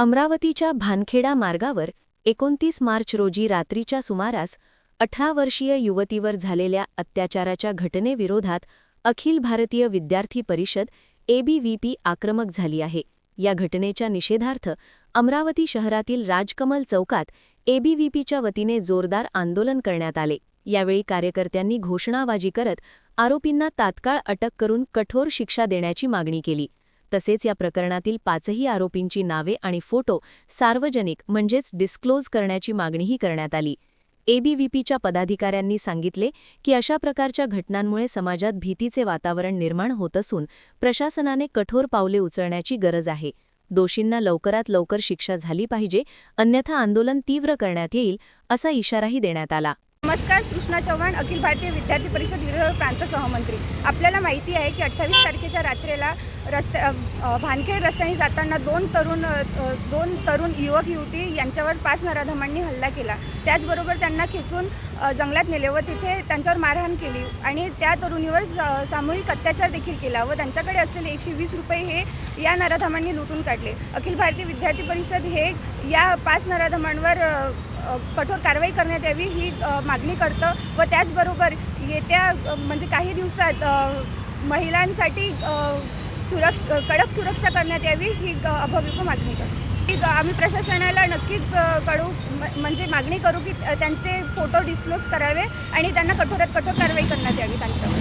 अमरावतीच्या भानखेडा मार्गावर 29 मार्च रोजी रात्रीच्या सुमारास 18 वर्षीय युवतीवर झालेल्या अत्याचाराच्या घटनेविरोधात अखिल भारतीय विद्यार्थी परिषद एबीव्हीपी आक्रमक झाली आहे। या घटनेच्या निषेधार्थ अमरावती शहरातील राजकमल चौकात एबीव्हीपीच्या वतीने जोरदार आंदोलन करण्यात आले। यावेळी कार्यकर्त्यांनी घोषणाबाजी करत आरोपींना तात्काळ अटक करून कठोर शिक्षा देण्याची मागणी केली। तसेच या प्रकरणातील 5ही आरोपींची नावे आणि फोटो सार्वजनिक म्हणजेच डिस्क्लोज करण्याची मागणीही करण्यात आली। एबीव्हीपीच्या पदाधिकाऱ्यांनी सांगितले की अशा प्रकारच्या घटनांमुळे समाजात भीतीचे वातावरण निर्माण होत असून प्रशासनाने कठोर पावले उचलण्याची गरज आहे। दोषींना लवकरात लवकर शिक्षा झाली पाहिजे, अन्यथा आंदोलन तीव्र करण्यात येईल असा इशाराही देण्यात आला। नमस्कार, कृष्णा चव्हाण, अखिल भारतीय विद्यार्थी परिषद विदर्भ प्रांत सहमंत्री। आपल्याला माहिती आहे की 28 तारखेच्या रात्रीला भानखेड रस्त्याने जाताना दोन तरुण युवक युवती यांच्यावर 5 नराधमांनी हल्ला केला। त्याचबरोबर त्यांना खिचून जंगलात नेले व तिथे त्यांच्यावर मारहाण केली आणि त्या तरुणीवर सामूहिक अत्याचार देखील केला व त्यांच्याकडे असलेले 120 रुपये हे या नराधमांनी लुटून काढले। अखिल भारतीय विद्यार्थी परिषद हे या 5 नराधमांवर कठोर कारवाई करण्यात यावी ही मागणी करतं व त्याचबरोबर येत्या म्हणजे काही दिवसात महिलांसाठी कडक सुरक्षा करण्यात यावी ही अभव्य मागणी करतो। आम्ही प्रशासनाला नक्कीच म्हणजे मागणी करू की त्यांचे फोटो डिस्क्लोज करावे आणि त्यांना कठोरात कठोर कारवाई करण्यात यावी त्यांच्यावर।